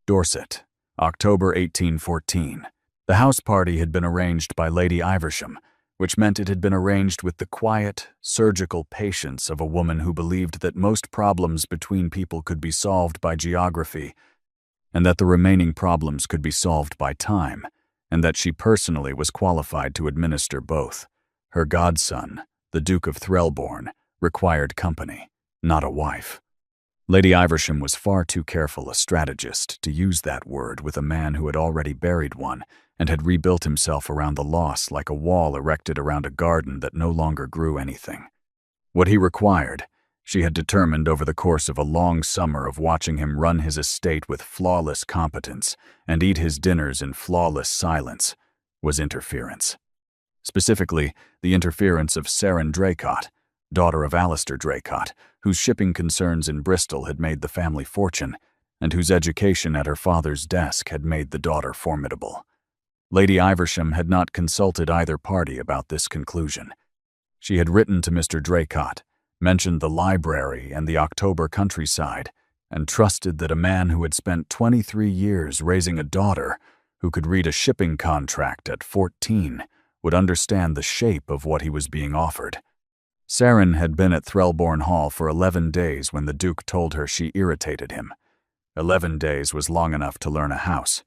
Dorset, October 1814. The house party had been arranged by Lady Iversham, which meant it had been arranged with the quiet, surgical patience of a woman who believed that most problems between people could be solved by geography, and that the remaining problems could be solved by time, and that she personally was qualified to administer both. Her godson, the Duke of Threlbourne, required company, not a wife. Lady Iversham was far too careful a strategist to use that word with a man who had already buried one and had rebuilt himself around the loss like a wall erected around a garden that no longer grew anything. What he required, she had determined over the course of a long summer of watching him run his estate with flawless competence and eat his dinners in flawless silence, was interference. Specifically, the interference of Sarah Draycott, daughter of Alistair Draycott, whose shipping concerns in Bristol had made the family fortune, and whose education at her father's desk had made the daughter formidable. Lady Iversham had not consulted either party about this conclusion. She had written to Mr. Draycott, mentioned the library and the October countryside, and trusted that a man who had spent 23 years raising a daughter who could read a shipping contract at 14 would understand the shape of what he was being offered. Sarin had been at Threlbourne Hall for 11 days when the Duke told her she irritated him. 11 days was long enough to learn a house.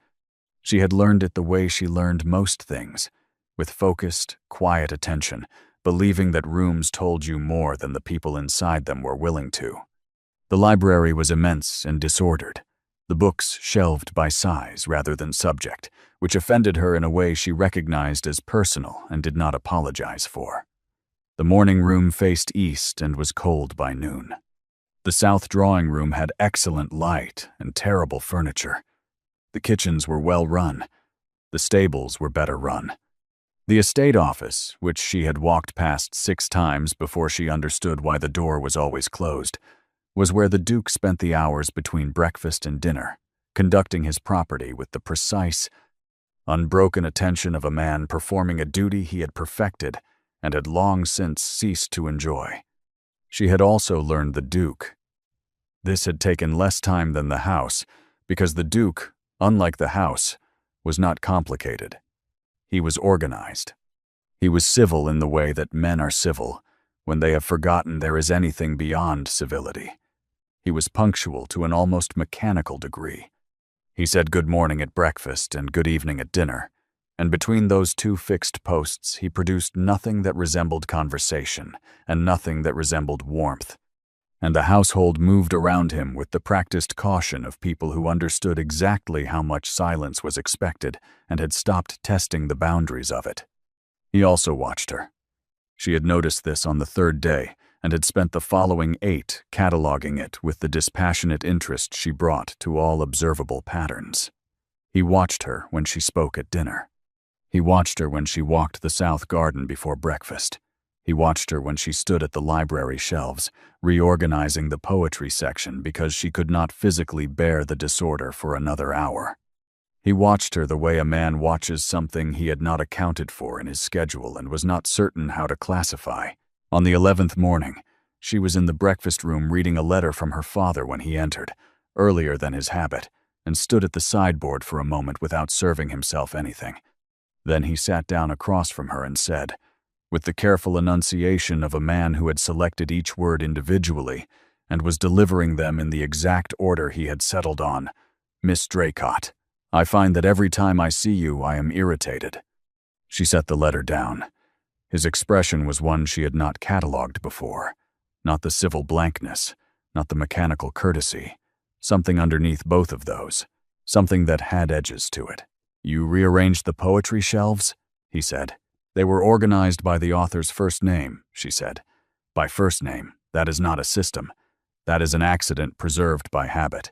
She had learned it the way she learned most things, with focused, quiet attention, believing that rooms told you more than the people inside them were willing to. The library was immense and disordered, the books shelved by size rather than subject, which offended her in a way she recognized as personal and did not apologize for. The morning room faced east and was cold by noon. The south drawing room had excellent light and terrible furniture. The kitchens were well run. The stables were better run. The estate office, which she had walked past 6 times before she understood why the door was always closed, was where the Duke spent the hours between breakfast and dinner, conducting his property with the precise, unbroken attention of a man performing a duty he had perfected and had long since ceased to enjoy. She had also learned the Duke. This had taken less time than the house, because the Duke, unlike the house, was not complicated. He was organized. He was civil in the way that men are civil, when they have forgotten there is anything beyond civility. He was punctual to an almost mechanical degree. He said good morning at breakfast and good evening at dinner, and between those 2 fixed posts he produced nothing that resembled conversation and nothing that resembled warmth. And the household moved around him with the practiced caution of people who understood exactly how much silence was expected and had stopped testing the boundaries of it. He also watched her. She had noticed this on the 3rd day and had spent the following 8 cataloging it with the dispassionate interest she brought to all observable patterns. He watched her when she spoke at dinner. He watched her when she walked the south garden before breakfast. He watched her when she stood at the library shelves, reorganizing the poetry section because she could not physically bear the disorder for another hour. He watched her the way a man watches something he had not accounted for in his schedule and was not certain how to classify. On the 11th morning, she was in the breakfast room reading a letter from her father when he entered, earlier than his habit, and stood at the sideboard for a moment without serving himself anything. Then he sat down across from her and said, with the careful enunciation of a man who had selected each word individually and was delivering them in the exact order he had settled on, "Miss Draycott, I find that every time I see you I am irritated." She set the letter down. His expression was one she had not catalogued before, not the civil blankness, not the mechanical courtesy, something underneath both of those, something that had edges to it. "You rearranged the poetry shelves?" he said. "They were organized by the author's first name," she said. "By first name, that is not a system. That is an accident preserved by habit.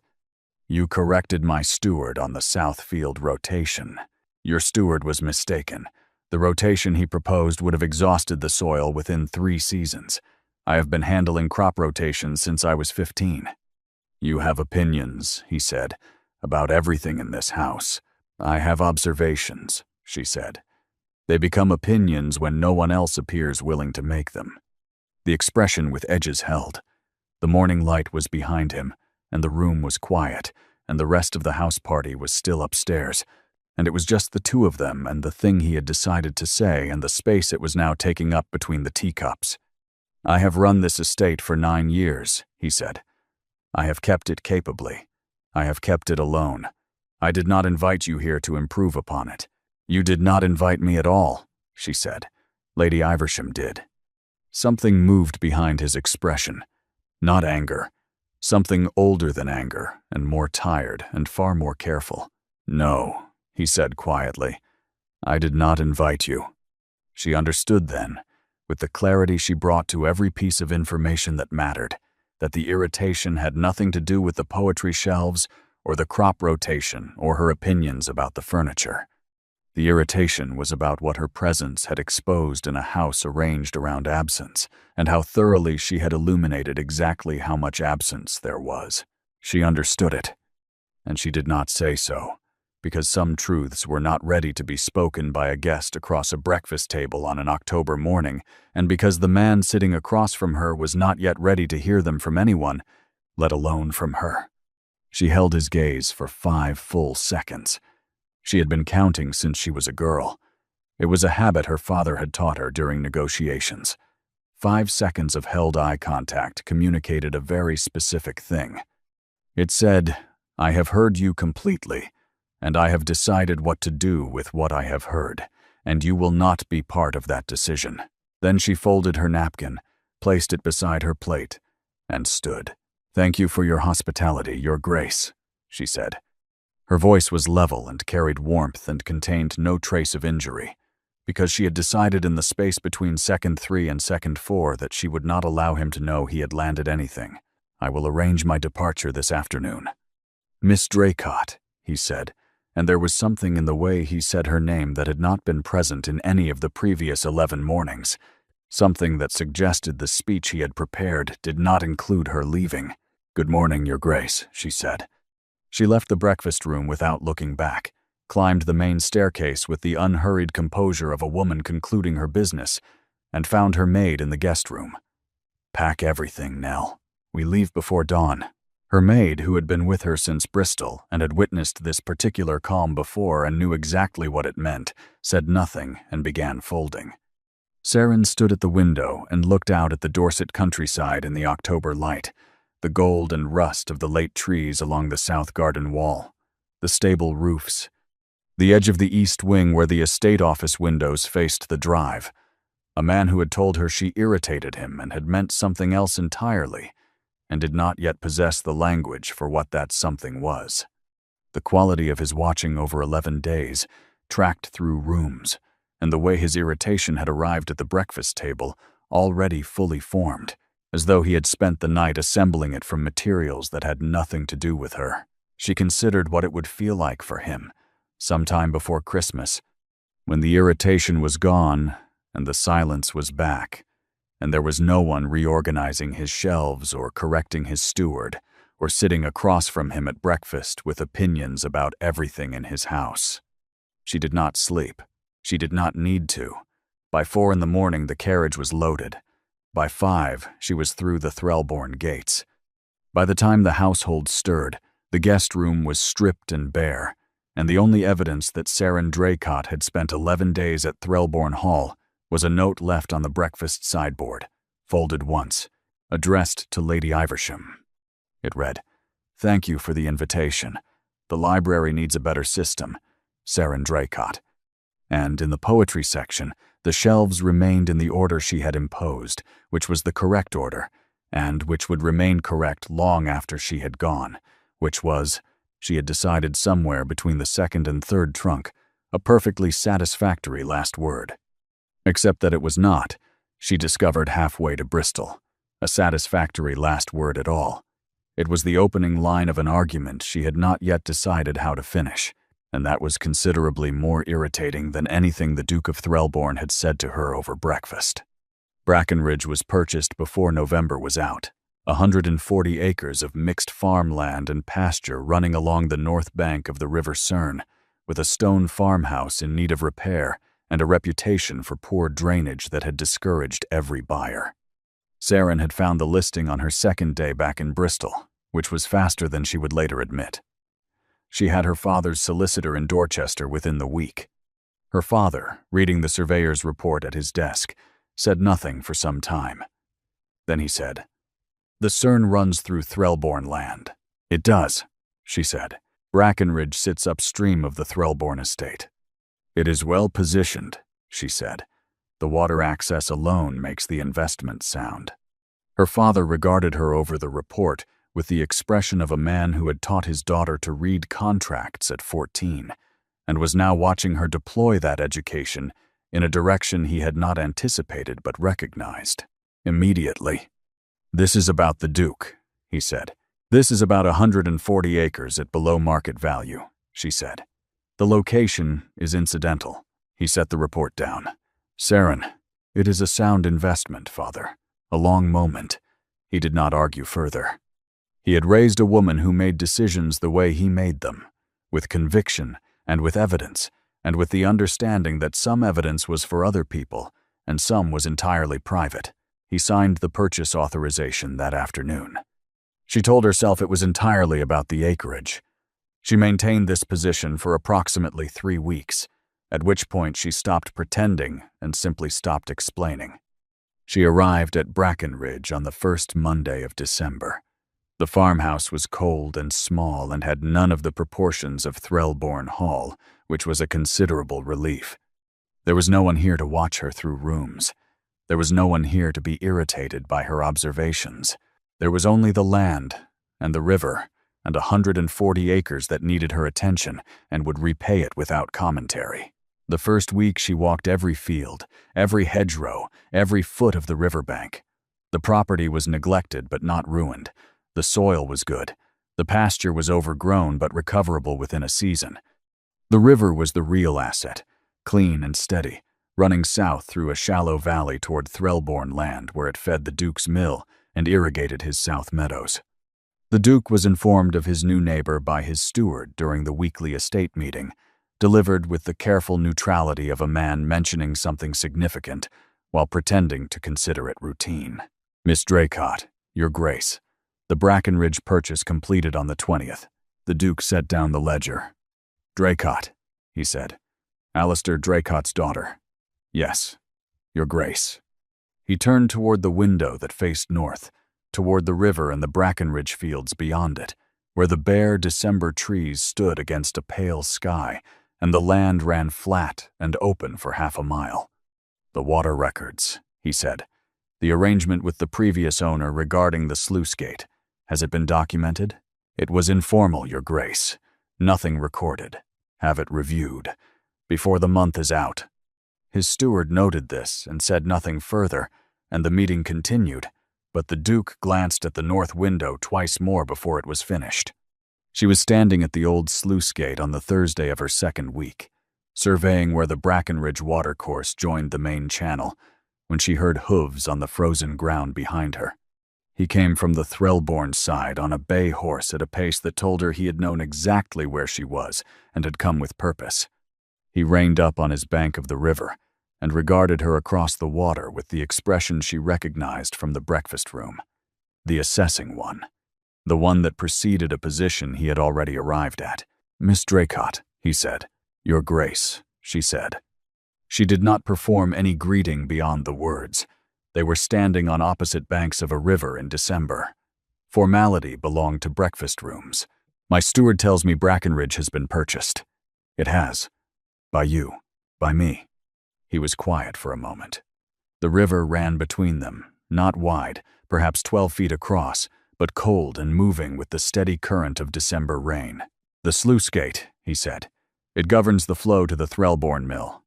You corrected my steward on the Southfield rotation. Your steward was mistaken. The rotation he proposed would have exhausted the soil within 3 seasons. I have been handling crop rotations since I was 15. You have opinions," he said, "about everything in this house. I have observations," she said. "They become opinions when no one else appears willing to make them." The expression with edges held. The morning light was behind him, and the room was quiet, and the rest of the house party was still upstairs, and it was just the two of them and the thing he had decided to say and the space it was now taking up between the teacups. "I have run this estate for 9 years," he said. "I have kept it capably. I have kept it alone. I did not invite you here to improve upon it." "You did not invite me at all," she said. "Lady Iversham did." Something moved behind his expression. Not anger. Something older than anger, and more tired, and far more careful. "No," he said quietly. "I did not invite you." She understood then, with the clarity she brought to every piece of information that mattered, that the irritation had nothing to do with the poetry shelves, or the crop rotation, or her opinions about the furniture. The irritation was about what her presence had exposed in a house arranged around absence, and how thoroughly she had illuminated exactly how much absence there was. She understood it, and she did not say so, because some truths were not ready to be spoken by a guest across a breakfast table on an October morning, and because the man sitting across from her was not yet ready to hear them from anyone, let alone from her. She held his gaze for 5 full seconds. She had been counting since she was a girl. It was a habit her father had taught her during negotiations. 5 seconds of held eye contact communicated a very specific thing. It said, "I have heard you completely, and I have decided what to do with what I have heard, and you will not be part of that decision." Then she folded her napkin, placed it beside her plate, and stood. "Thank you for your hospitality, Your Grace," she said. Her voice was level and carried warmth and contained no trace of injury, because she had decided in the space between second 3 and second 4 that she would not allow him to know he had landed anything. "I will arrange my departure this afternoon." "Miss Draycott," he said, and there was something in the way he said her name that had not been present in any of the previous 11 mornings, something that suggested the speech he had prepared did not include her leaving. "Good morning, Your Grace," she said. She left the breakfast room without looking back, climbed the main staircase with the unhurried composure of a woman concluding her business, and found her maid in the guest room. "Pack everything, Nell. We leave before dawn." Her maid, who had been with her since Bristol and had witnessed this particular calm before and knew exactly what it meant, said nothing and began folding. Saren stood at the window and looked out at the Dorset countryside in the October light, the gold and rust of the late trees along the south garden wall, the stable roofs, the edge of the east wing where the estate office windows faced the drive. A man who had told her she irritated him and had meant something else entirely, and did not yet possess the language for what that something was. The quality of his watching over 11 days, tracked through rooms, and the way his irritation had arrived at the breakfast table, already fully formed, as though he had spent the night assembling it from materials that had nothing to do with her. She considered what it would feel like for him, sometime before Christmas, when the irritation was gone and the silence was back, and there was no one reorganizing his shelves or correcting his steward, or sitting across from him at breakfast with opinions about everything in his house. She did not sleep. She did not need to. By 4 in the morning the carriage was loaded. By 5, she was through the Threlbourne gates. By the time the household stirred, the guest room was stripped and bare, and the only evidence that Saren Draycott had spent 11 days at Threlbourne Hall was a note left on the breakfast sideboard, folded once, addressed to Lady Iversham. It read, "Thank you for the invitation. The library needs a better system. Saren Draycott." And in the poetry section, the shelves remained in the order she had imposed, which was the correct order, and which would remain correct long after she had gone, which was, she had decided somewhere between the second and third trunk, a perfectly satisfactory last word. Except that it was not, she discovered halfway to Bristol, a satisfactory last word at all. It was the opening line of an argument she had not yet decided how to finish, and that was considerably more irritating than anything the Duke of Threlbourne had said to her over breakfast. Brackenridge was purchased before November was out, 140 acres of mixed farmland and pasture running along the north bank of the River Cerne, with a stone farmhouse in need of repair and a reputation for poor drainage that had discouraged every buyer. Saren had found the listing on her second day back in Bristol, which was faster than she would later admit. She had her father's solicitor in Dorchester within the week. Her father, reading the surveyor's report at his desk, said nothing for some time. Then he said, "The Cern runs through Threlborn land." "It does," she said. "Brackenridge sits upstream of the Threlborn estate." "It is well positioned," she said. "The water access alone makes the investment sound." Her father regarded her over the report with the expression of a man who had taught his daughter to read contracts at 14 and was now watching her deploy that education in a direction he had not anticipated but recognized. Immediately. "This is about the Duke," he said. "This is about 140 acres at below market value," she said. "The location is incidental." He set the report down. "Saren, it is a sound investment, Father." A long moment. He did not argue further. He had raised a woman who made decisions the way he made them, with conviction and with evidence, and with the understanding that some evidence was for other people and some was entirely private. He signed the purchase authorization that afternoon. She told herself it was entirely about the acreage. She maintained this position for approximately 3 weeks, at which point she stopped pretending and simply stopped explaining. She arrived at Brackenridge on the first Monday of December. The farmhouse was cold and small and had none of the proportions of Threlborn Hall, which was a considerable relief. There was no one here to watch her through rooms. There was no one here to be irritated by her observations. There was only the land and the river and 140 acres that needed her attention and would repay it without commentary. The first week she walked every field, every hedgerow, every foot of the riverbank. The property was neglected but not ruined. The soil was good. The pasture was overgrown but recoverable within a season. The river was the real asset, clean and steady, running south through a shallow valley toward Threlborn land where it fed the Duke's mill and irrigated his south meadows. The Duke was informed of his new neighbor by his steward during the weekly estate meeting, delivered with the careful neutrality of a man mentioning something significant while pretending to consider it routine. "Miss Draycott, Your Grace, the Brackenridge purchase completed on the 20th. The Duke set down the ledger. "Draycott," he said. "Alistair Draycott's daughter." "Yes, Your Grace." He turned toward the window that faced north, toward the river and the Brackenridge fields beyond it, where the bare December trees stood against a pale sky and the land ran flat and open for half a mile. "The water records," he said. "The arrangement with the previous owner regarding the sluice gate. Has it been documented?" "It was informal, Your Grace. Nothing recorded. Have it reviewed. Before the month is out." His steward noted this and said nothing further, and the meeting continued, but the Duke glanced at the north window twice more before it was finished. She was standing at the old sluice gate on the Thursday of her second week, surveying where the Brackenridge watercourse joined the main channel, when she heard hooves on the frozen ground behind her. He came from the Threlborn side on a bay horse at a pace that told her he had known exactly where she was and had come with purpose. He reined up on his bank of the river and regarded her across the water with the expression she recognized from the breakfast room. The assessing one. The one that preceded a position he had already arrived at. "Miss Draycott," he said. "Your Grace," she said. She did not perform any greeting beyond the words. They were standing on opposite banks of a river in December. Formality belonged to breakfast rooms. "My steward tells me Brackenridge has been purchased." "It has. By you. By me." He was quiet for a moment. The river ran between them, not wide, perhaps 12 feet across, but cold and moving with the steady current of December rain. "The sluice gate," he said. "It governs the flow to the Threlborn mill."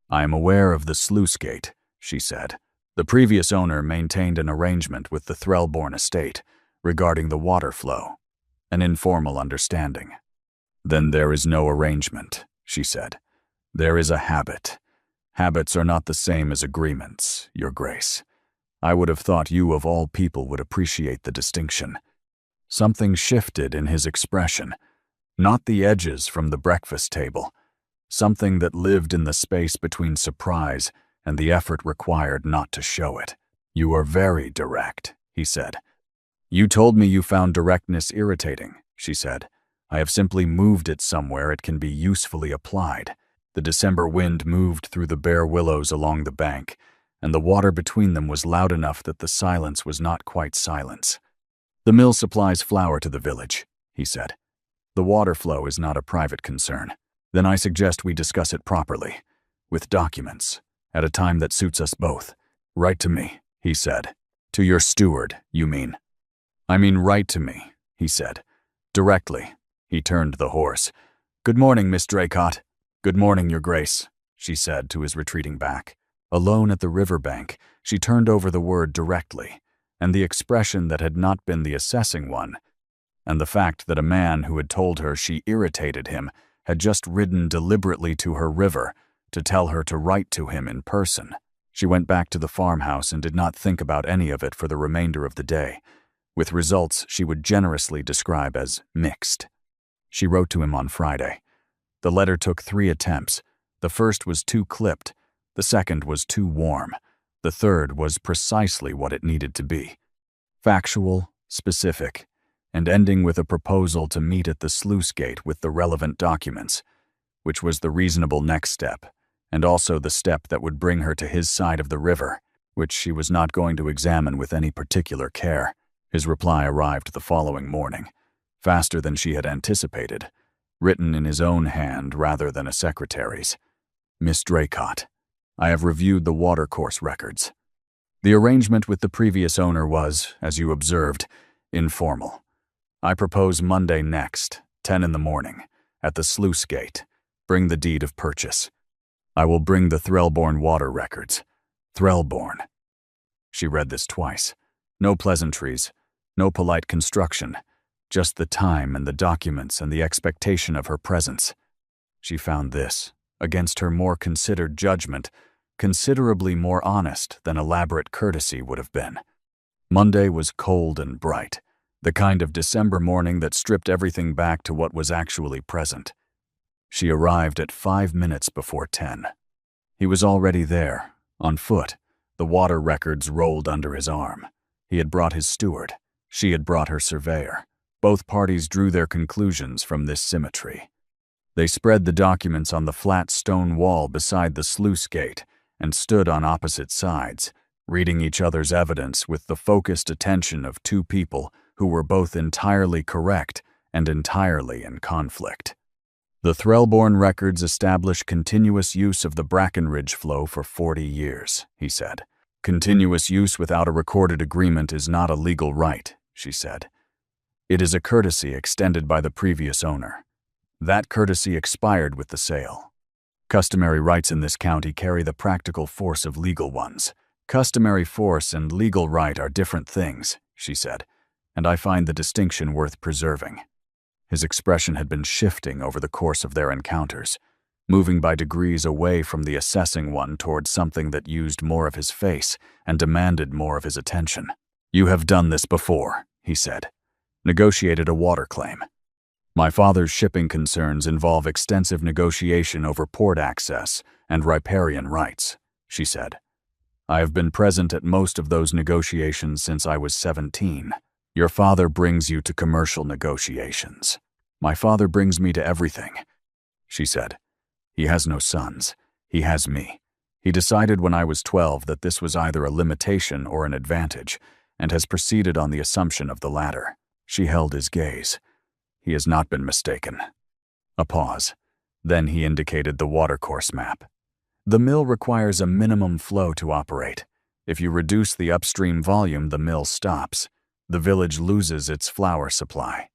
"I am aware of the sluice gate," she said. "The previous owner maintained an arrangement with the Threlborn estate regarding the water flow, an informal understanding." "Then there is no arrangement," she said. "There is a habit. Habits are not the same as agreements, Your Grace. I would have thought you of all people would appreciate the distinction." Something shifted in his expression, not the edges from the breakfast table, something that lived in the space between surprise and the effort required not to show it. "You are very direct," he said. "You told me you found directness irritating," she said. I have simply moved it somewhere it can be usefully applied. The December wind moved through the bare willows along the bank, and the water between them was loud enough that the silence was not quite silence. The mill supplies flour to the village, he said. The water flow is not a private concern. Then I suggest we discuss it properly, with documents, at a time that suits us both. Write to me, he said. To your steward, you mean? I mean write to me, he said. Directly. He turned the horse. Good morning, Miss Draycott. Good morning, Your Grace, she said to his retreating back. Alone at the river bank, she turned over the word directly, and the expression that had not been the assessing one, and the fact that a man who had told her she irritated him had just ridden deliberately to her river to tell her to write to him in person. She went back to the farmhouse and did not think about any of it for the remainder of the day, with results she would generously describe as mixed. She wrote to him on Friday. The letter took 3 attempts. The first was too clipped, the second was too warm, the third was precisely what it needed to be. Factual, specific, and ending with a proposal to meet at the sluice gate with the relevant documents, which was the reasonable next step, and also the step that would bring her to his side of the river, which she was not going to examine with any particular care. His reply arrived the following morning, faster than she had anticipated, written in his own hand rather than a secretary's. Miss Draycott, I have reviewed the watercourse records. The arrangement with the previous owner was, as you observed, informal. I propose Monday next, 10 in the morning, at the sluice gate. Bring the deed of purchase. I will bring the Threlborn water records. Threlborn. She read this twice. No pleasantries, no polite construction, just the time and the documents and the expectation of her presence. She found this, against her more considered judgment, considerably more honest than elaborate courtesy would have been. Monday was cold and bright, the kind of December morning that stripped everything back to what was actually present. She arrived at 5 minutes before 10. He was already there, on foot, the water records rolled under his arm. He had brought his steward. She had brought her surveyor. Both parties drew their conclusions from this symmetry. They spread the documents on the flat stone wall beside the sluice gate and stood on opposite sides, reading each other's evidence with the focused attention of 2 people who were both entirely correct and entirely in conflict. The Threlborn records establish continuous use of the Brackenridge flow for 40 years, he said. Continuous use without a recorded agreement is not a legal right, she said. It is a courtesy extended by the previous owner. That courtesy expired with the sale. Customary rights in this county carry the practical force of legal ones. Customary force and legal right are different things, she said, and I find the distinction worth preserving. His expression had been shifting over the course of their encounters, moving by degrees away from the assessing one toward something that used more of his face and demanded more of his attention. You have done this before, he said. Negotiated a water claim. My father's shipping concerns involve extensive negotiation over port access and riparian rights, she said. I have been present at most of those negotiations since I was 17. Your father brings you to commercial negotiations. My father brings me to everything, she said. He has no sons. He has me. He decided when I was 12 that this was either a limitation or an advantage, and has proceeded on the assumption of the latter. She held his gaze. He has not been mistaken. A pause. Then he indicated the watercourse map. The mill requires a minimum flow to operate. If you reduce the upstream volume, the mill stops. The village loses its flour supply.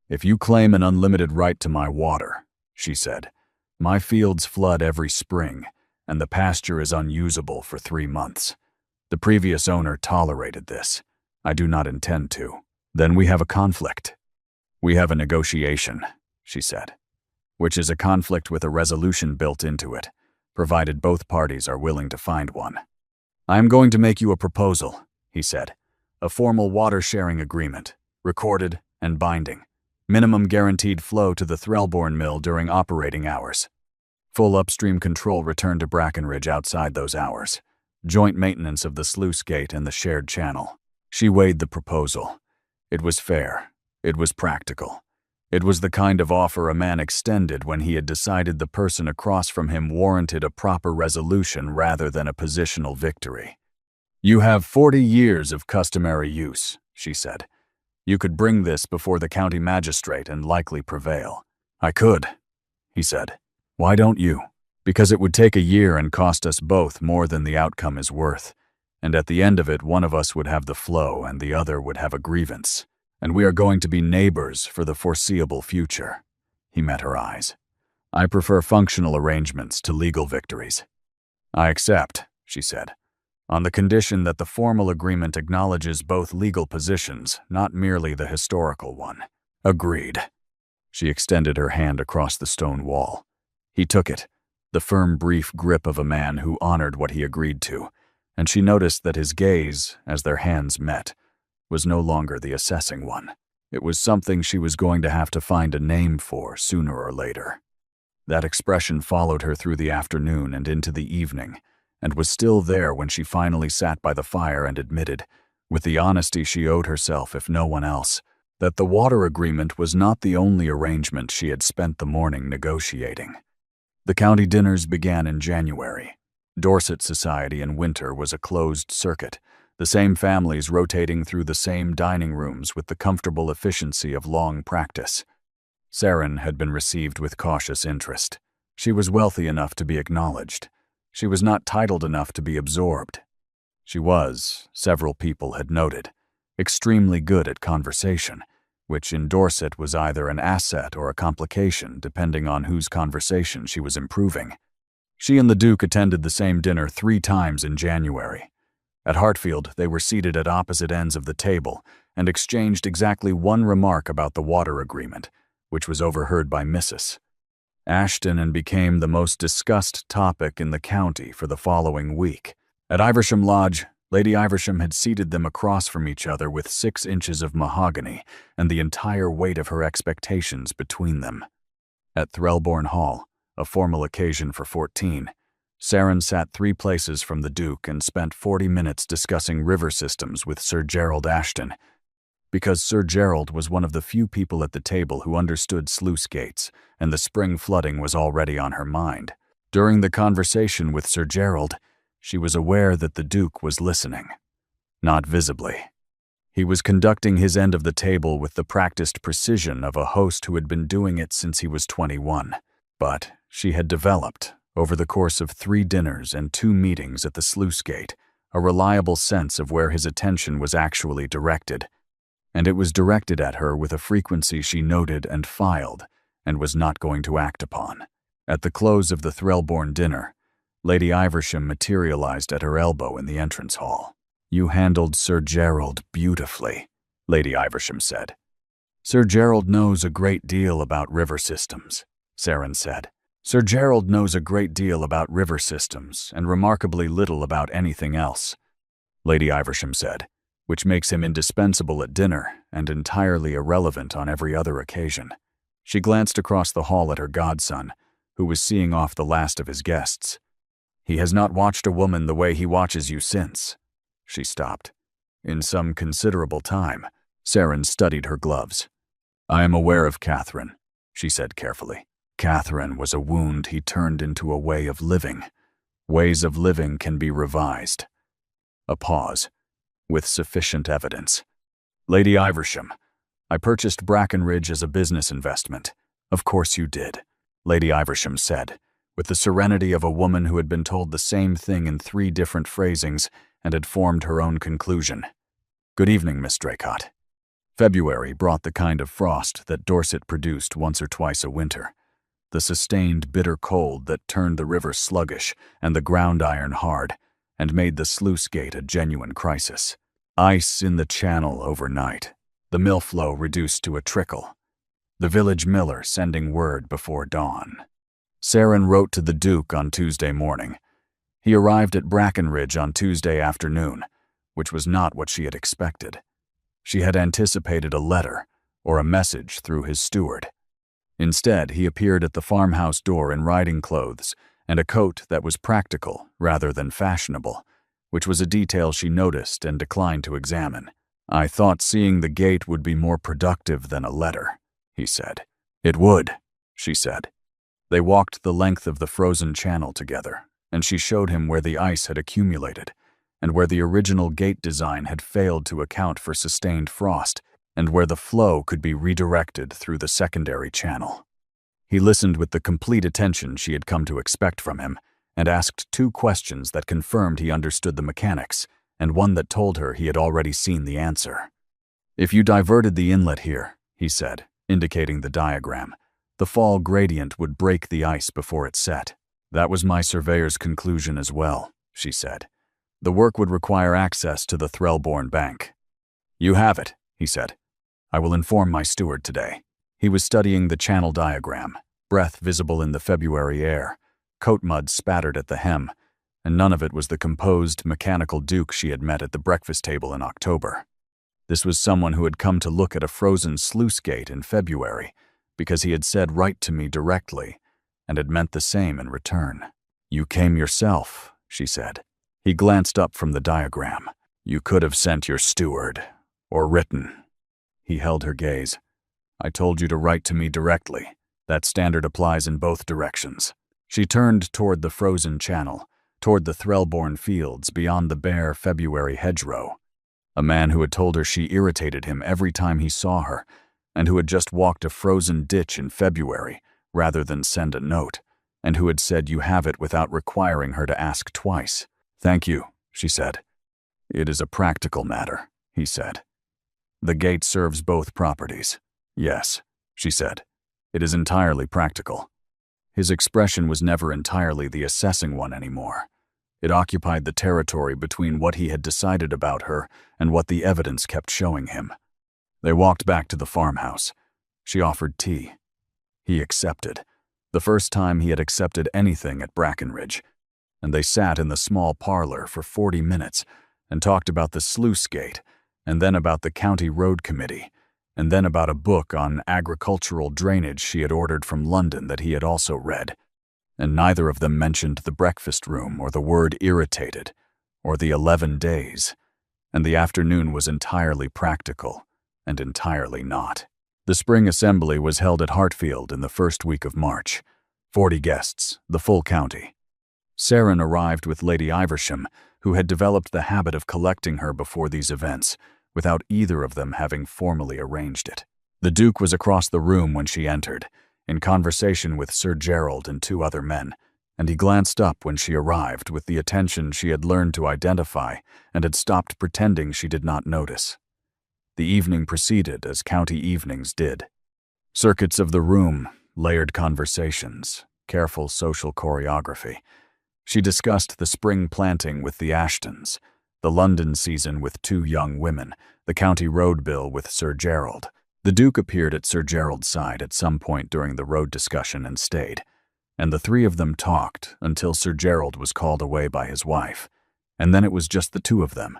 If you claim an unlimited right to my water, she said, my fields flood every spring, and the pasture is unusable for 3 months. The previous owner tolerated this. I do not intend to. Then we have a conflict. We have a negotiation, she said, which is a conflict with a resolution built into it, provided both parties are willing to find one. I am going to make you a proposal, he said. A formal water-sharing agreement, recorded and binding. Minimum guaranteed flow to the Threlborn mill during operating hours. Full upstream control returned to Brackenridge outside those hours. Joint maintenance of the sluice gate and the shared channel. She weighed the proposal. It was fair. It was practical. It was the kind of offer a man extended when he had decided the person across from him warranted a proper resolution rather than a positional victory. "You have 40 years of customary use," she said. "You could bring this before the county magistrate and likely prevail." "I could," he said. "Why don't you?" "Because it would take a year and cost us both more than the outcome is worth. And at the end of it, one of us would have the flow and the other would have a grievance. And we are going to be neighbors for the foreseeable future." He met her eyes. "I prefer functional arrangements to legal victories." "I accept," she said, "on the condition that the formal agreement acknowledges both legal positions, not merely the historical one." "Agreed." She extended her hand across the stone wall. He took it, the firm, brief grip of a man who honored what he agreed to, and she noticed that his gaze, as their hands met, was no longer the assessing one. It was something she was going to have to find a name for sooner or later. That expression followed her through the afternoon and into the evening, and was still there when she finally sat by the fire and admitted, with the honesty she owed herself if no one else, that the water agreement was not the only arrangement she had spent the morning negotiating. The county dinners began in January. Dorset society in winter was a closed circuit, the same families rotating through the same dining rooms with the comfortable efficiency of long practice. Saren had been received with cautious interest. She was wealthy enough to be acknowledged. She was not titled enough to be absorbed. She was, several people had noted, extremely good at conversation, which in Dorset was either an asset or a complication depending on whose conversation she was improving. She and the Duke attended the same dinner 3 times in January. At Hartfield, they were seated at opposite ends of the table and exchanged exactly one remark about the water agreement, which was overheard by Mrs. Ashton and became the most discussed topic in the county for the following week. At Iversham Lodge, Lady Iversham had seated them across from each other with 6 inches of mahogany and the entire weight of her expectations between them. At Threlbourne Hall, a formal occasion for 14, Saren sat 3 places from the Duke and spent 40 minutes discussing river systems with Sir Gerald Ashton, because Sir Gerald was one of the few people at the table who understood sluice gates, and the spring flooding was already on her mind. During the conversation with Sir Gerald, she was aware that the Duke was listening. Not visibly. He was conducting his end of the table with the practiced precision of a host who had been doing it since he was 21. But she had developed, over the course of 3 dinners and 2 meetings at the sluice gate, a reliable sense of where his attention was actually directed. And it was directed at her with a frequency she noted and filed, and was not going to act upon. At the close of the Threlbourne dinner, Lady Iversham materialized at her elbow in the entrance hall. "You handled Sir Gerald beautifully," Lady Iversham said. "Sir Gerald knows a great deal about river systems," Saren said. "Sir Gerald knows a great deal about river systems and remarkably little about anything else," Lady Iversham said, "which makes him indispensable at dinner and entirely irrelevant on every other occasion." She glanced across the hall at her godson, who was seeing off the last of his guests. "He has not watched a woman the way he watches you since." She stopped. "In some considerable time." Saren studied her gloves. "I am aware of Catherine," she said carefully. "Catherine was a wound he turned into a way of living. Ways of living can be revised." A pause. "With sufficient evidence." "Lady Iversham, I purchased Brackenridge as a business investment." "Of course you did," Lady Iversham said, with the serenity of a woman who had been told the same thing in 3 different phrasings and had formed her own conclusion. "Good evening, Miss Draycott." February brought the kind of frost that Dorset produced once or twice a winter, the sustained bitter cold that turned the river sluggish and the ground iron hard, and made the sluice gate a genuine crisis. Ice in the channel overnight, the mill flow reduced to a trickle, the village miller sending word before dawn. Saren wrote to the Duke on Tuesday morning. He arrived at Brackenridge on Tuesday afternoon, which was not what she had expected. She had anticipated a letter or a message through his steward. Instead, he appeared at the farmhouse door in riding clothes and a coat that was practical rather than fashionable, which was a detail she noticed and declined to examine. "I thought seeing the gate would be more productive than a letter," he said. It would, she said. They walked the length of the frozen channel together, and she showed him where the ice had accumulated, and where the original gate design had failed to account for sustained frost, and where the flow could be redirected through the secondary channel. He listened with the complete attention she had come to expect from him, and asked 2 questions that confirmed he understood the mechanics, and one that told her he had already seen the answer. If you diverted the inlet here, he said, indicating the diagram, the fall gradient would break the ice before it set. That was my surveyor's conclusion as well, she said. The work would require access to the Threlborn Bank. You have it, he said. I will inform my steward today. He was studying the channel diagram, breath visible in the February air, coat mud spattered at the hem, and none of it was the composed, mechanical Duke she had met at the breakfast table in October. This was someone who had come to look at a frozen sluice gate in February, because he had said "write to me directly," and had meant the same in return. You came yourself, she said. He glanced up from the diagram. You could have sent your steward, or written. He held her gaze. I told you to write to me directly. That standard applies in both directions. She turned toward the frozen channel, toward the Threlborn fields beyond the bare February hedgerow. A man who had told her she irritated him every time he saw her, and who had just walked a frozen ditch in February rather than send a note, and who had said you have it without requiring her to ask twice. Thank you, she said. It is a practical matter, he said. The gate serves both properties. Yes, she said. It is entirely practical. His expression was never entirely the assessing one anymore. It occupied the territory between what he had decided about her and what the evidence kept showing him. They walked back to the farmhouse. She offered tea. He accepted, the first time he had accepted anything at Brackenridge, and they sat in the small parlor for 40 minutes and talked about the sluice gate, and then about the county road committee, and then about a book on agricultural drainage she had ordered from London that he had also read, and neither of them mentioned the breakfast room or the word irritated or the 11 days, and the afternoon was entirely practical and entirely not. The spring assembly was held at Hartfield in the first week of March. 40 guests, the full county. Saren arrived with Lady Iversham, who had developed the habit of collecting her before these events, without either of them having formally arranged it. The Duke was across the room when she entered, in conversation with Sir Gerald and 2 other men, and he glanced up when she arrived with the attention she had learned to identify and had stopped pretending she did not notice. The evening proceeded as county evenings did. Circuits of the room, layered conversations, careful social choreography. She discussed the spring planting with the Ashtons, the London season with 2 young women, the county road bill with Sir Gerald. The Duke appeared at Sir Gerald's side at some point during the road discussion and stayed, and the 3 of them talked until Sir Gerald was called away by his wife, and then it was just the 2 of them.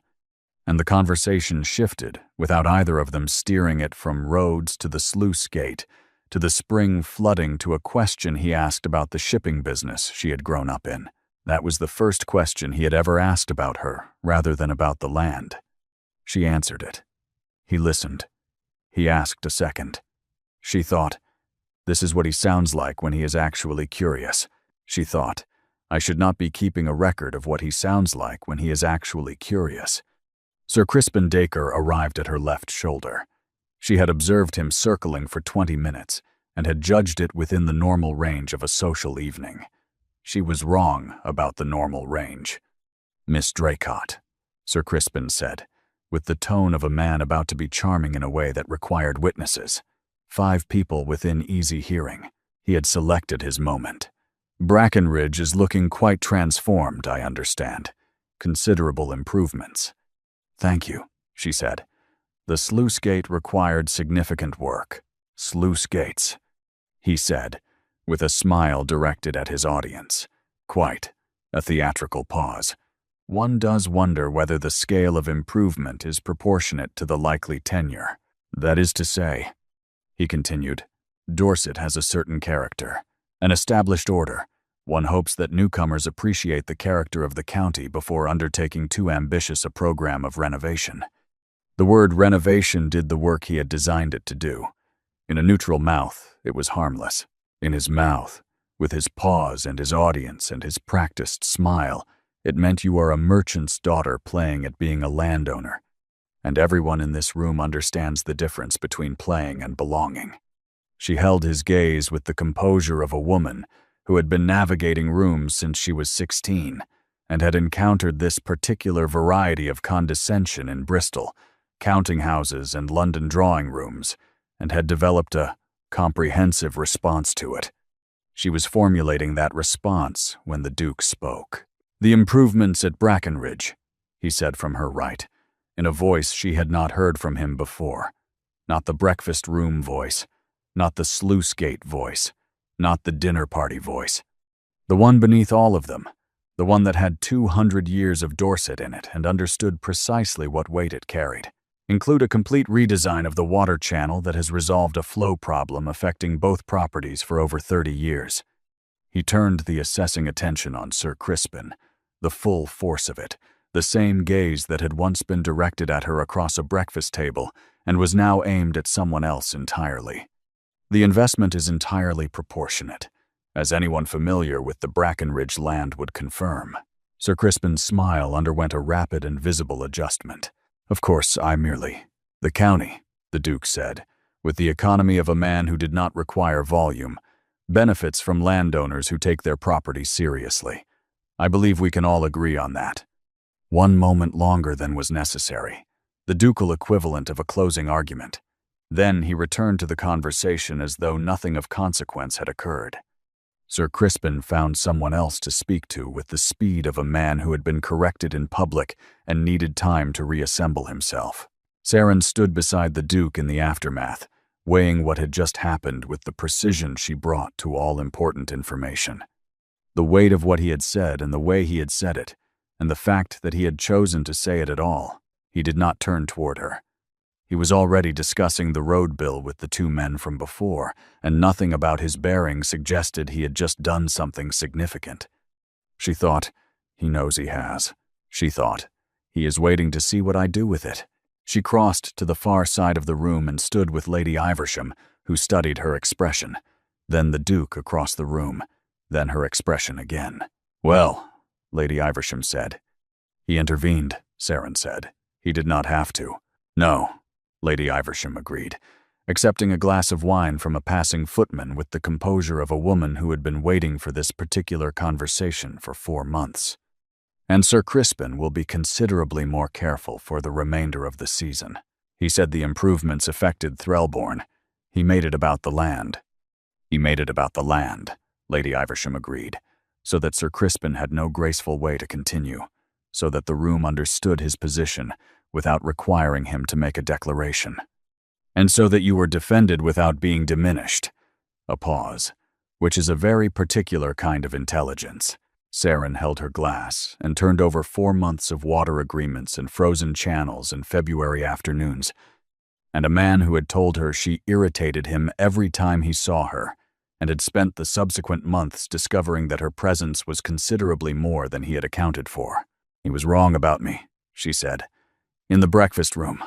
And the conversation shifted without either of them steering it from roads to the sluice gate, to the spring flooding, to a question he asked about the shipping business she had grown up in. That was the first question he had ever asked about her, rather than about the land. She answered it. He listened. He asked a second. She thought, this is what he sounds like when he is actually curious. She thought, I should not be keeping a record of what he sounds like when he is actually curious. Sir Crispin Dacre arrived at her left shoulder. She had observed him circling for 20 minutes and had judged it within the normal range of a social evening. She was wrong about the normal range. Miss Draycott, Sir Crispin said, with the tone of a man about to be charming in a way that required witnesses. 5 people within easy hearing. He had selected his moment. Brackenridge is looking quite transformed, I understand. Considerable improvements. Thank you, she said. The sluice gate required significant work. Sluice gates, he said, with a smile directed at his audience. Quite a theatrical pause. One does wonder whether the scale of improvement is proportionate to the likely tenure. That is to say, he continued, Dorset has a certain character, an established order. One hopes that newcomers appreciate the character of the county before undertaking too ambitious a program of renovation. The word renovation did the work he had designed it to do. In a neutral mouth, it was harmless. In his mouth, with his pause and his audience and his practiced smile, it meant you are a merchant's daughter playing at being a landowner. And everyone in this room understands the difference between playing and belonging. She held his gaze with the composure of a woman who had been navigating rooms since she was 16 and had encountered this particular variety of condescension in Bristol, counting houses and London drawing rooms, and had developed a comprehensive response to it. She was formulating that response when the Duke spoke. "The improvements at Brackenridge," he said from her right, in a voice she had not heard from him before. Not the breakfast room voice, not the sluice gate voice, not the dinner party voice. The one beneath all of them, the one that had 200 years of Dorset in it and understood precisely what weight it carried. Include a complete redesign of the water channel that has resolved a flow problem affecting both properties for over 30 years. He turned the assessing attention on Sir Crispin, the full force of it, the same gaze that had once been directed at her across a breakfast table and was now aimed at someone else entirely. The investment is entirely proportionate, as anyone familiar with the Brackenridge land would confirm. Sir Crispin's smile underwent a rapid and visible adjustment. "Of course, the county," the Duke said, with the economy of a man who did not require volume, benefits from landowners who take their property seriously. I believe we can all agree on that. One moment longer than was necessary, the ducal equivalent of a closing argument. Then he returned to the conversation as though nothing of consequence had occurred. Sir Crispin found someone else to speak to with the speed of a man who had been corrected in public and needed time to reassemble himself. Saren stood beside the Duke in the aftermath, weighing what had just happened with the precision she brought to all important information. The weight of what he had said and the way he had said it, and the fact that he had chosen to say it at all, he did not turn toward her. He was already discussing the road bill with the two men from before, and nothing about his bearing suggested he had just done something significant. She thought, "He knows he has." She thought, "He is waiting to see what I do with it." She crossed to the far side of the room and stood with Lady Iversham, who studied her expression, then the Duke across the room, then her expression again. "Well," Lady Iversham said. "He intervened," Saren said. "He did not have to." "No," Lady Iversham agreed, accepting a glass of wine from a passing footman with the composure of a woman who had been waiting for this particular conversation for 4 months. "And Sir Crispin will be considerably more careful for the remainder of the season. He said the improvements affected Threlbourne. He made it about the land." "He made it about the land," Lady Iversham agreed, so that Sir Crispin had no graceful way to continue, so that the room understood his position without requiring him to make a declaration. "And so that you were defended without being diminished." A pause, which is a very particular kind of intelligence. Saren held her glass and turned over 4 months of water agreements and frozen channels in February afternoons, and a man who had told her she irritated him every time he saw her, and had spent the subsequent months discovering that her presence was considerably more than he had accounted for. "He was wrong about me," she said. "In the breakfast room."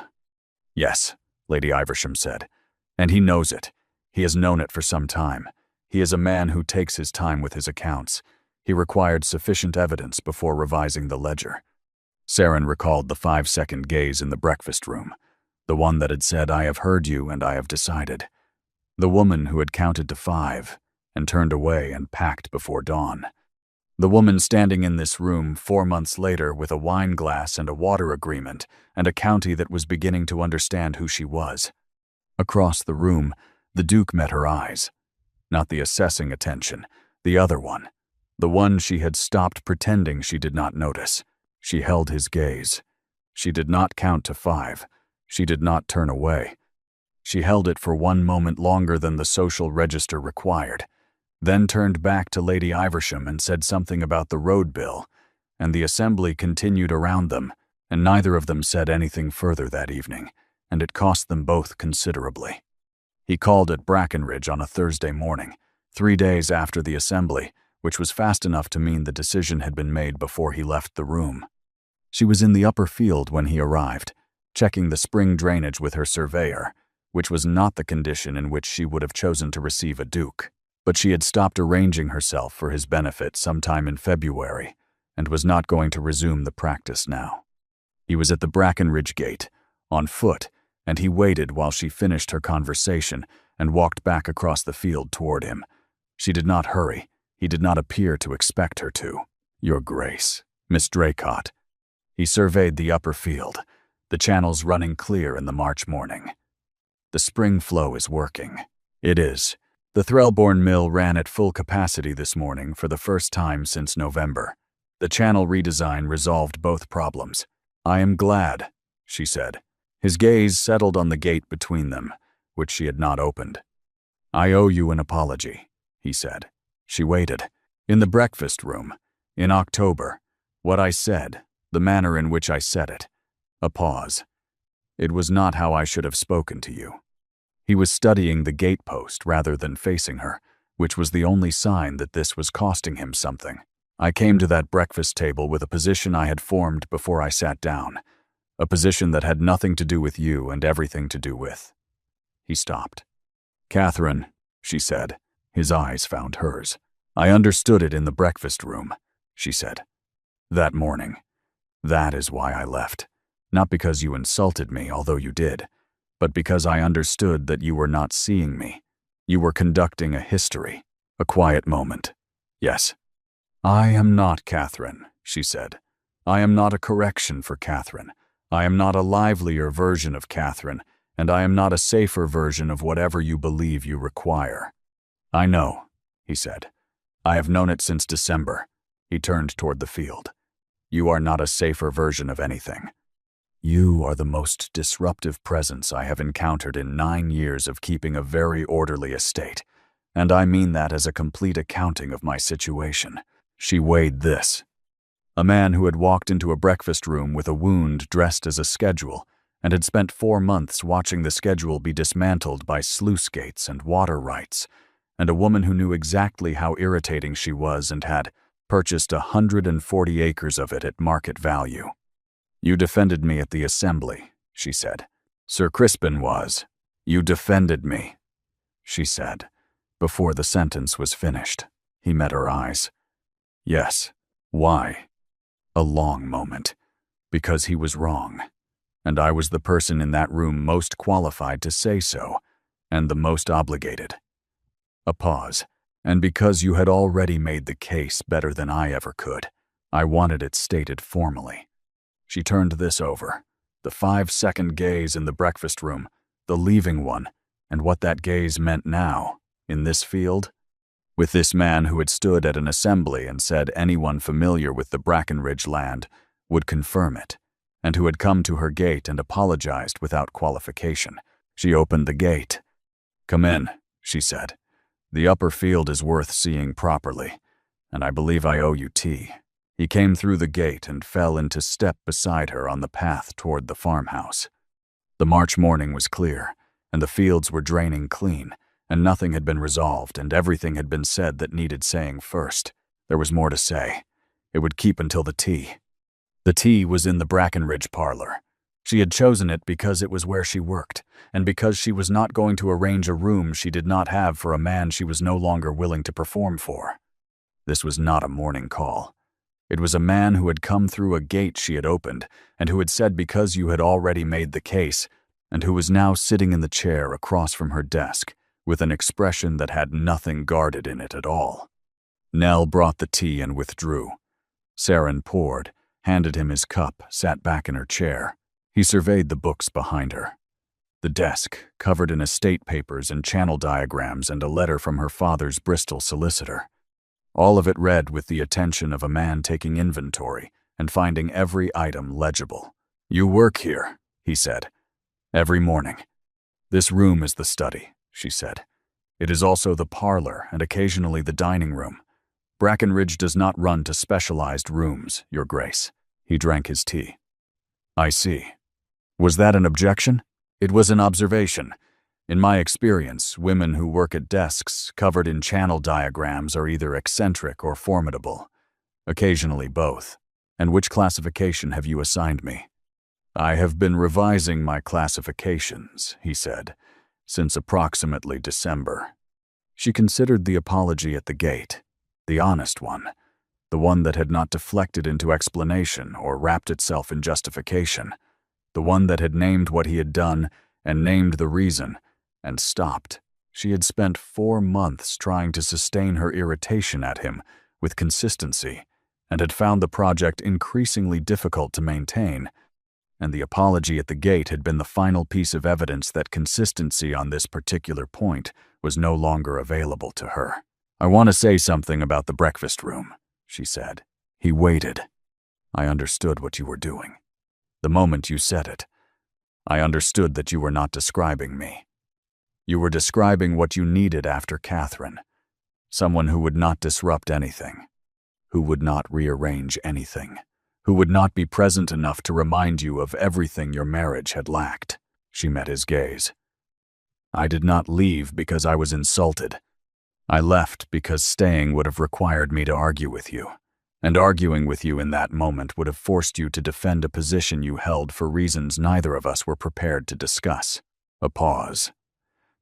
"Yes," Lady Iversham said, "and he knows it. He has known it for some time. He is a man who takes his time with his accounts. He required sufficient evidence before revising the ledger." Saren recalled the 5-second gaze in the breakfast room, the one that had said, "I have heard you and I have decided." The woman who had counted to 5 and turned away and packed before dawn. The woman standing in this room 4 months later with a wine glass and a water agreement and a county that was beginning to understand who she was. Across the room, the Duke met her eyes. Not the assessing attention, the other one. The one she had stopped pretending she did not notice. She held his gaze. She did not count to 5. She did not turn away. She held it for 1 moment longer than the social register required, then turned back to Lady Iversham and said something about the road bill, and the assembly continued around them, and neither of them said anything further that evening, and it cost them both considerably. He called at Brackenridge on a Thursday morning, 3 days after the assembly, which was fast enough to mean the decision had been made before he left the room. She was in the upper field when he arrived, checking the spring drainage with her surveyor, which was not the condition in which she would have chosen to receive a duke. But she had stopped arranging herself for his benefit sometime in February and was not going to resume the practice now. He was at the Brackenridge gate, on foot, and he waited while she finished her conversation and walked back across the field toward him. She did not hurry. He did not appear to expect her to. "Your Grace, Miss Draycott." He surveyed the upper field, the channels running clear in the March morning. "The spring flow is working." "It is. The Threlbourne mill ran at full capacity this morning for the first time since November. The channel redesign resolved both problems." "I am glad," she said. His gaze settled on the gate between them, which she had not opened. "I owe you an apology," he said. She waited. "In the breakfast room, in October, what I said, the manner in which I said it." A pause. "It was not how I should have spoken to you." He was studying the gatepost rather than facing her, which was the only sign that this was costing him something. "I came to that breakfast table with a position I had formed before I sat down, a position that had nothing to do with you and everything to do with." He stopped. "Catherine," she said. His eyes found hers. "I understood it in the breakfast room," she said. "That morning. That is why I left. Not because you insulted me, although you did, but because I understood that you were not seeing me. You were conducting a history, a quiet moment. Yes." "I am not Catherine," she said. "I am not a correction for Catherine. I am not a livelier version of Catherine, and I am not a safer version of whatever you believe you require." "I know," he said. "I have known it since December." He turned toward the field. "You are not a safer version of anything. You are the most disruptive presence I have encountered in 9 years of keeping a very orderly estate, and I mean that as a complete accounting of my situation." She weighed this. A man who had walked into a breakfast room with a wound dressed as a schedule and had spent 4 months watching the schedule be dismantled by sluice gates and water rights, and a woman who knew exactly how irritating she was and had purchased 140 acres of it at market value. "You defended me at the assembly," she said. "Sir Crispin was. You defended me," she said, before the sentence was finished. He met her eyes. "Yes. Why?" A long moment. "Because he was wrong. And I was the person in that room most qualified to say so, and the most obligated." A pause. "And because you had already made the case better than I ever could. I wanted it stated formally." She turned this over. The 5-second gaze in the breakfast room, the leaving one, and what that gaze meant now, in this field. With this man who had stood at an assembly and said anyone familiar with the Brackenridge land would confirm it, and who had come to her gate and apologized without qualification. She opened the gate. "Come in," she said. "The upper field is worth seeing properly, and I believe I owe you tea." He came through the gate and fell into step beside her on the path toward the farmhouse. The March morning was clear, and the fields were draining clean, and nothing had been resolved, and everything had been said that needed saying first. There was more to say. It would keep until the tea. The tea was in the Brackenridge parlor. She had chosen it because it was where she worked, and because she was not going to arrange a room she did not have for a man she was no longer willing to perform for. This was not a morning call. It was a man who had come through a gate she had opened, and who had said because you had already made the case, and who was now sitting in the chair across from her desk, with an expression that had nothing guarded in it at all. Nell brought the tea and withdrew. Saren poured, handed him his cup, sat back in her chair. He surveyed the books behind her. The desk, covered in estate papers and channel diagrams and a letter from her father's Bristol solicitor. All of it read with the attention of a man taking inventory and finding every item legible. "You work here," he said. "Every morning." "This room is the study," she said. "It is also the parlor and occasionally the dining room. Brackenridge does not run to specialized rooms, Your Grace." He drank his tea. "I see. Was that an objection?" "It was an observation. In my experience, women who work at desks covered in channel diagrams are either eccentric or formidable. Occasionally both. And which classification have you assigned me?" "I have been revising my classifications," he said. since approximately December. She considered the apology at the gate, the honest one, the one that had not deflected into explanation or wrapped itself in justification, the one that had named what he had done and named the reason, and stopped. She had spent 4 months trying to sustain her irritation at him with consistency, and had found the project increasingly difficult to maintain, and the apology at the gate had been the final piece of evidence that consistency on this particular point was no longer available to her. "I want to say something about the breakfast room," she said. He waited. "I understood what you were doing. The moment you said it, I understood that you were not describing me. You were describing what you needed after Catherine, someone who would not disrupt anything, who would not rearrange anything, who would not be present enough to remind you of everything your marriage had lacked." She met his gaze. "I did not leave because I was insulted. I left because staying would have required me to argue with you, and arguing with you in that moment would have forced you to defend a position you held for reasons neither of us were prepared to discuss." A pause.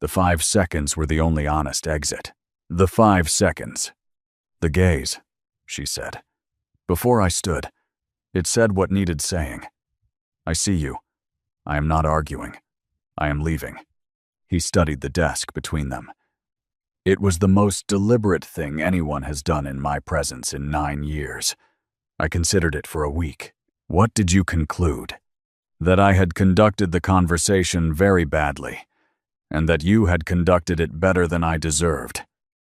The 5 seconds were the only honest exit. The 5 seconds. "The gaze," she said. "Before I stood, it said what needed saying. I see you. I am not arguing. I am leaving." He studied the desk between them. "It was the most deliberate thing anyone has done in my presence in 9 years. I considered it for a week." "What did you conclude?" "That I had conducted the conversation very badly, and that you had conducted it better than I deserved."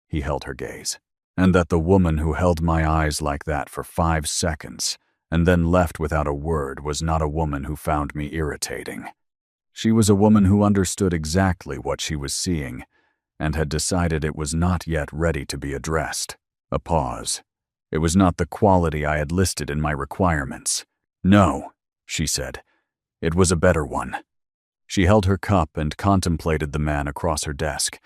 He held her gaze. "And that the woman who held my eyes like that for 5 seconds and then left without a word was not a woman who found me irritating. She was a woman who understood exactly what she was seeing and had decided it was not yet ready to be addressed." A pause. "It was not the quality I had listed in my requirements." "No," she said. "It was a better one." She held her cup and contemplated the man across her desk,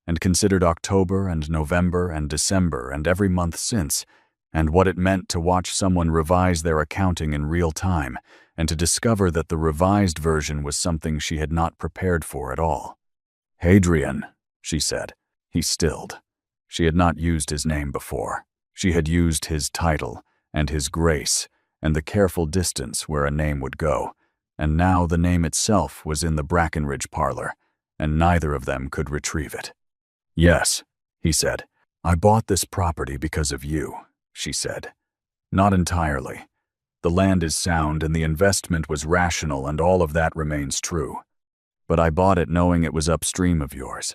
and considered October and November and December and every month since, and what it meant to watch someone revise their accounting in real time, and to discover that the revised version was something she had not prepared for at all. "Hadrian," she said. He stilled. She had not used his name before. She had used his title and his grace and the careful distance where a name would go, and now the name itself was in the Brackenridge parlor, and neither of them could retrieve it. "Yes," he said. "I bought this property because of you," she said. "Not entirely. The land is sound and the investment was rational and all of that remains true. But I bought it knowing it was upstream of yours,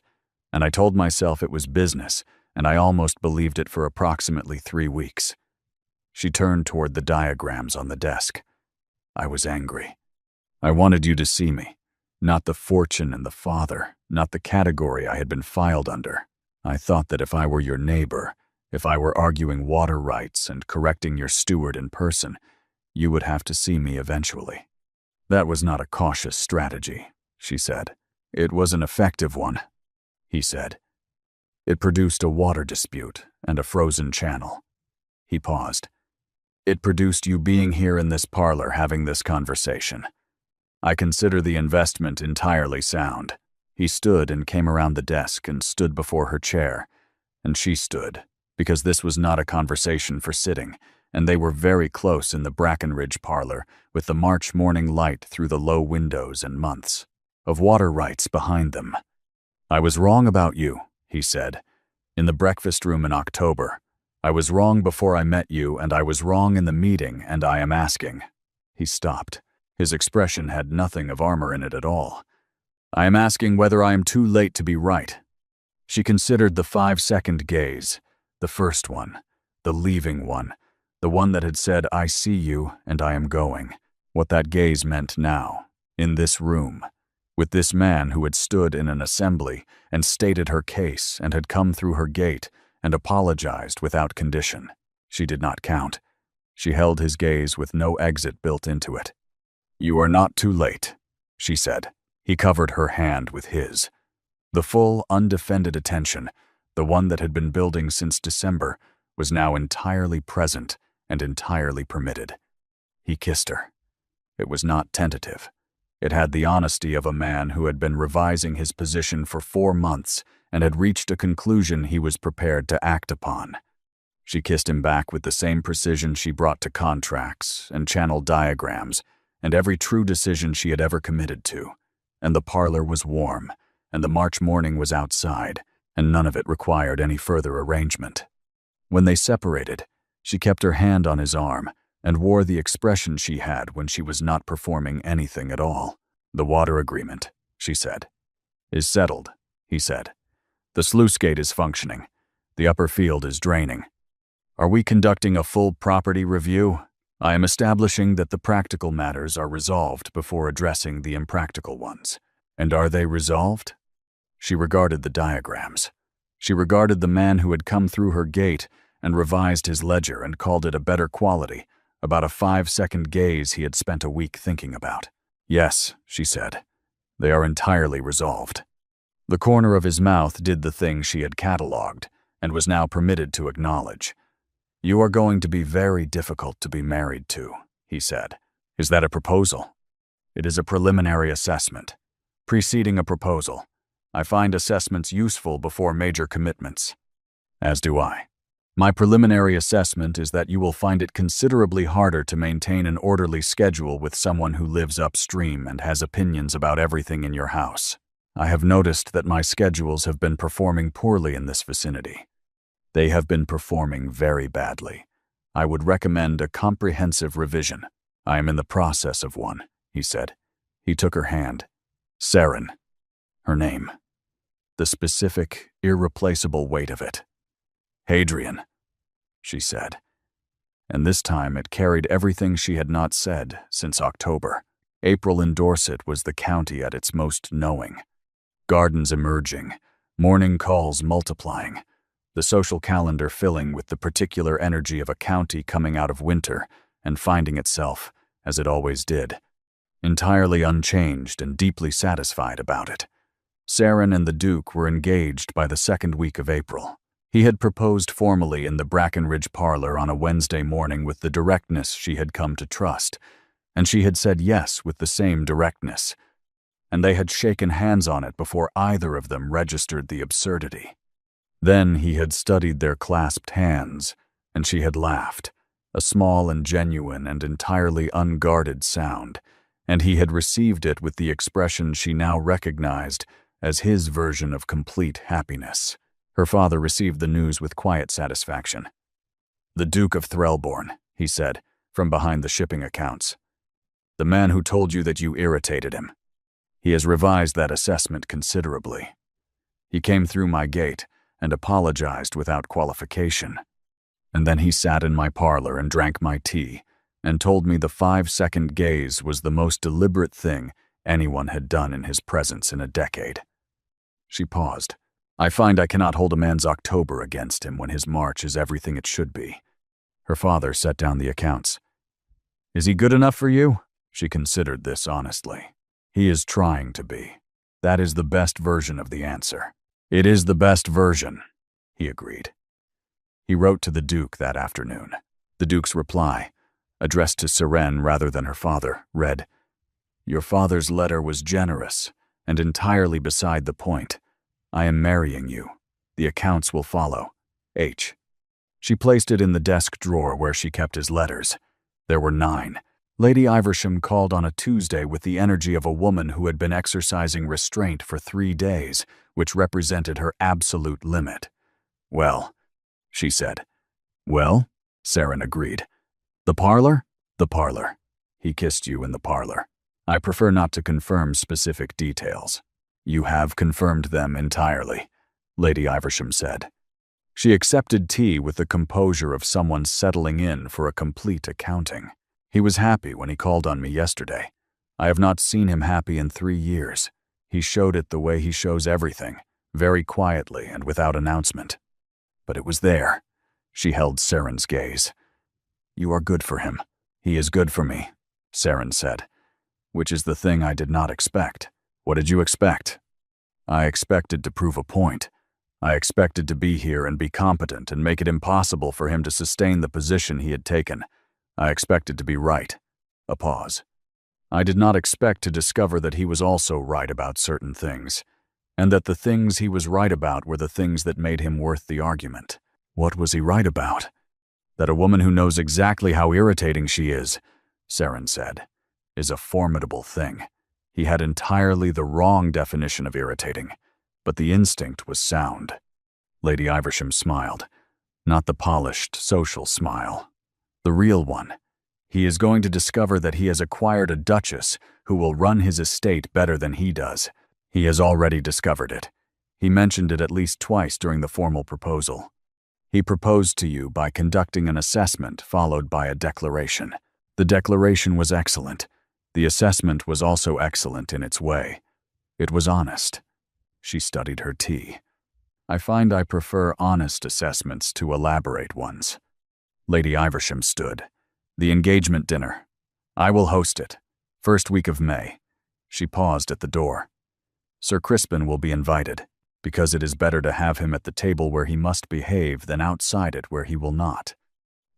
and I told myself it was business, and I almost believed it for approximately 3 weeks." She turned toward the diagrams on the desk. "I was angry. I wanted you to see me, not the fortune and the father, not the category I had been filed under. I thought that if I were your neighbor, if I were arguing water rights and correcting your steward in person, you would have to see me eventually." "That was not a cautious strategy," she said. "It was an effective one," he said. "It produced a water dispute and a frozen channel." He paused. "It produced you being here in this parlor having this conversation. I consider the investment entirely sound." He stood and came around the desk and stood before her chair, and she stood, because this was not a conversation for sitting, and they were very close in the Brackenridge parlor with the March morning light through the low windows and months of water rights behind them. "I was wrong about you," he said, "in the breakfast room in October. I was wrong before I met you, and I was wrong in the meeting, and I am asking." He stopped. His expression had nothing of armor in it at all. "I am asking whether I am too late to be right." She considered the 5-second gaze, the first one, the leaving one, the one that had said, "I see you and I am going," what that gaze meant now, in this room, with this man who had stood in an assembly and stated her case and had come through her gate and apologized without condition. She did not count. She held his gaze with no exit built into it. "You are not too late," she said. He covered her hand with his. The full, undefended attention, the one that had been building since December, was now entirely present and entirely permitted. He kissed her. It was not tentative. It had the honesty of a man who had been revising his position for 4 months and had reached a conclusion he was prepared to act upon. She kissed him back with the same precision she brought to contracts and channel diagrams and every true decision she had ever committed to. And the parlor was warm, and the March morning was outside, and none of it required any further arrangement. When they separated, she kept her hand on his arm and wore the expression she had when she was not performing anything at all. "The water agreement," she said, "is settled," he said. "The sluice gate is functioning. The upper field is draining. Are we conducting a full property review? I am establishing that the practical matters are resolved before addressing the impractical ones. And are they resolved?" She regarded the diagrams. She regarded the man who had come through her gate and revised his ledger and called it a better quality, about a 5-second gaze he had spent a week thinking about. "Yes," she said, "they are entirely resolved." The corner of his mouth did the thing she had catalogued and was now permitted to acknowledge. "You are going to be very difficult to be married to," he said. "Is that a proposal?" "It is a preliminary assessment. Preceding a proposal. I find assessments useful before major commitments." "As do I. My preliminary assessment is that you will find it considerably harder to maintain an orderly schedule with someone who lives upstream and has opinions about everything in your house. I have noticed that my schedules have been performing poorly in this vicinity. They have been performing very badly. I would recommend a comprehensive revision. I am in the process of one," he said. He took her hand. Saren. Her name. The specific, irreplaceable weight of it. "Hadrian," she said. And this time it carried everything she had not said since October. April in Dorset was the county at its most knowing. Gardens emerging, morning calls multiplying, the social calendar filling with the particular energy of a county coming out of winter and finding itself, as it always did, entirely unchanged and deeply satisfied about it. Saren and the Duke were engaged by the second week of April. He had proposed formally in the Brackenridge parlor on a Wednesday morning with the directness she had come to trust, and she had said yes with the same directness, and they had shaken hands on it before either of them registered the absurdity. Then he had studied their clasped hands, and she had laughed, a small and genuine and entirely unguarded sound, and he had received it with the expression she now recognized as his version of complete happiness. Her father received the news with quiet satisfaction. "The Duke of Threlborn," he said, from behind the shipping accounts. "The man who told you that you irritated him. He has revised that assessment considerably. He came through my gate and apologized without qualification. And then he sat in my parlor and drank my tea and told me the 5-second gaze was the most deliberate thing anyone had done in his presence in a decade." She paused. "I find I cannot hold a man's October against him when his March is everything it should be." Her father set down the accounts. "Is he good enough for you?" She considered this honestly. "He is trying to be. That is the best version of the answer." "It is the best version," he agreed. He wrote to the Duke that afternoon. The Duke's reply, addressed to Saren rather than her father, read, "Your father's letter was generous and entirely beside the point. I am marrying you. The accounts will follow. H." She placed it in the desk drawer where she kept his letters. There were 9. Lady Iversham called on a Tuesday with the energy of a woman who had been exercising restraint for 3 days, which represented her absolute limit. "Well," she said. "Well," Saren agreed. "The parlor?" "The parlor. He kissed you in the parlor. I prefer not to confirm specific details." "You have confirmed them entirely," Lady Iversham said. She accepted tea with the composure of someone settling in for a complete accounting. "He was happy when he called on me yesterday. I have not seen him happy in 3 years. He showed it the way he shows everything, very quietly and without announcement. But it was there." She held Saren's gaze. "You are good for him. He is good for me," Saren said. "Which is the thing I did not expect." "What did you expect?" "I expected to prove a point. I expected to be here and be competent and make it impossible for him to sustain the position he had taken. I expected to be right." A pause. I did not expect to discover that he was also right about certain things, and that the things he was right about were the things that made him worth the argument. What was he right about? That a woman who knows exactly how irritating she is, Saren said, is a formidable thing. He had entirely the wrong definition of irritating, but the instinct was sound. Lady Iversham smiled, not the polished, social smile. The real one. He is going to discover that he has acquired a duchess who will run his estate better than he does. He has already discovered it. He mentioned it at least twice during the formal proposal. He proposed to you by conducting an assessment followed by a declaration. The declaration was excellent. The assessment was also excellent in its way. It was honest. She studied her tea. I find I prefer honest assessments to elaborate ones. Lady Iversham stood. The engagement dinner. I will host it. First week of May. She paused at the door. Sir Crispin will be invited, because it is better to have him at the table where he must behave than outside it where he will not.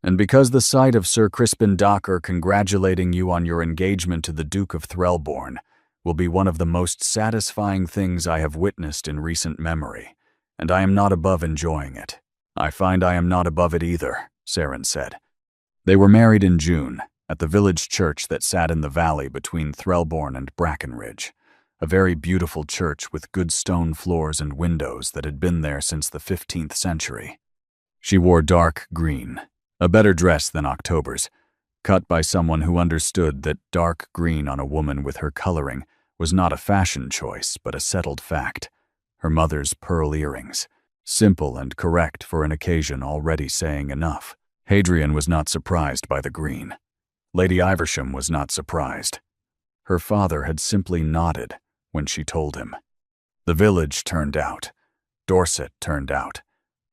And because the sight of Sir Crispin Docker congratulating you on your engagement to the Duke of Threlborn will be one of the most satisfying things I have witnessed in recent memory, and I am not above enjoying it. I find I am not above it either, Saren said. They were married in June, at the village church that sat in the valley between Threlborn and Brackenridge, a very beautiful church with good stone floors and windows that had been there since the 15th century. She wore dark green, a better dress than October's, cut by someone who understood that dark green on a woman with her coloring was not a fashion choice but a settled fact. Her mother's pearl earrings, simple and correct for an occasion already saying enough. Hadrian was not surprised by the green. Lady Iversham was not surprised. Her father had simply nodded when she told him. The village turned out. Dorset turned out.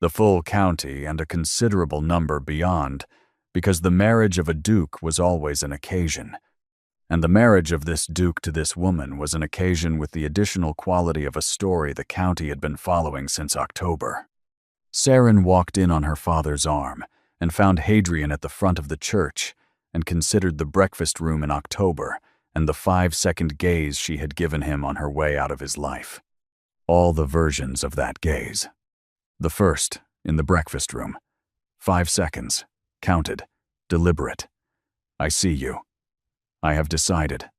The full county and a considerable number beyond, because the marriage of a duke was always an occasion. And the marriage of this duke to this woman was an occasion with the additional quality of a story the county had been following since October. Saren walked in on her father's arm and found Hadrian at the front of the church and considered the breakfast room in October and the 5-second gaze she had given him on her way out of his life. All the versions of that gaze. The first, in the breakfast room. 5 seconds. Counted. Deliberate. I see you. I have decided.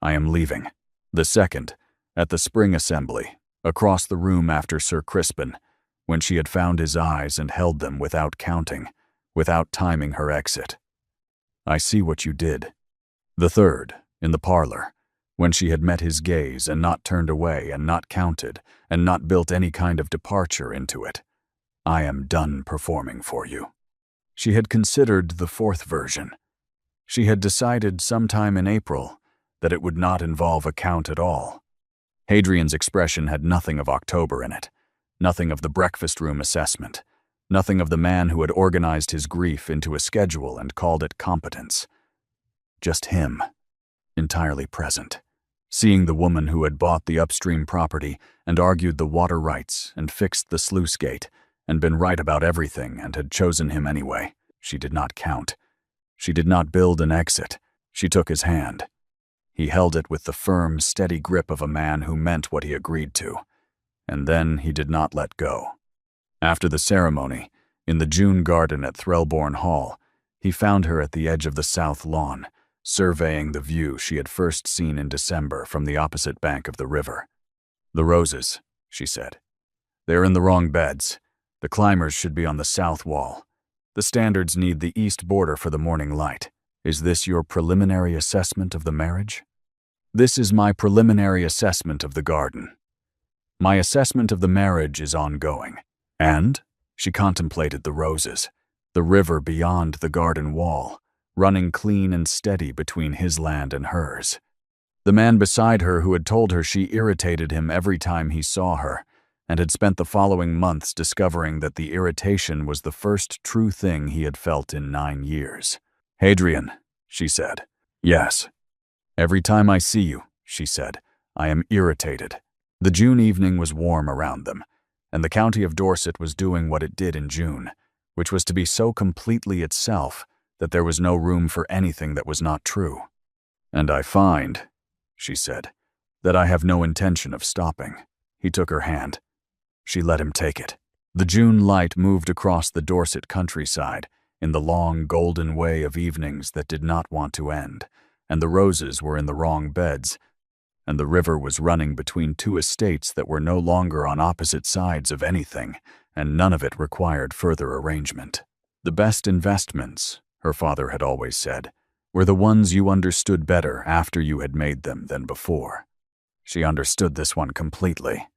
I am leaving. The second, at the spring assembly, across the room after Sir Crispin, when she had found his eyes and held them without counting, without timing her exit. I see what you did. The third, in the parlor, when she had met his gaze and not turned away and not counted and not built any kind of departure into it. I am done performing for you. She had considered the fourth version. She had decided sometime in April that it would not involve a count at all. Hadrian's expression had nothing of October in it, nothing of the breakfast room assessment, nothing of the man who had organized his grief into a schedule and called it competence. Just him, entirely present, seeing the woman who had bought the upstream property and argued the water rights and fixed the sluice gate and been right about everything and had chosen him anyway. She did not count. She did not build an exit. She took his hand. He held it with the firm, steady grip of a man who meant what he agreed to. And then he did not let go. After the ceremony, in the June garden at Threlborn Hall, he found her at the edge of the south lawn, surveying the view she had first seen in December from the opposite bank of the river. "The roses," she said. "They are in the wrong beds. The climbers should be on the south wall. The standards need the east border for the morning light. Is this your preliminary assessment of the marriage?" "This is my preliminary assessment of the garden. My assessment of the marriage is ongoing." And she contemplated the roses, the river beyond the garden wall, running clean and steady between his land and hers. The man beside her who had told her she irritated him every time he saw her, and had spent the following months discovering that the irritation was the first true thing he had felt in 9 years. "Hadrian," she said. "Yes." "Every time I see you," she said, "I am irritated." The June evening was warm around them, and the county of Dorset was doing what it did in June, which was to be so completely itself that there was no room for anything that was not true. "And I find," she said, "that I have no intention of stopping." He took her hand. She let him take it. The June light moved across the Dorset countryside in the long golden way of evenings that did not want to end, and the roses were in the wrong beds, and the river was running between two estates that were no longer on opposite sides of anything, and none of it required further arrangement. The best investments, her father had always said, were the ones you understood better after you had made them than before. She understood this one completely.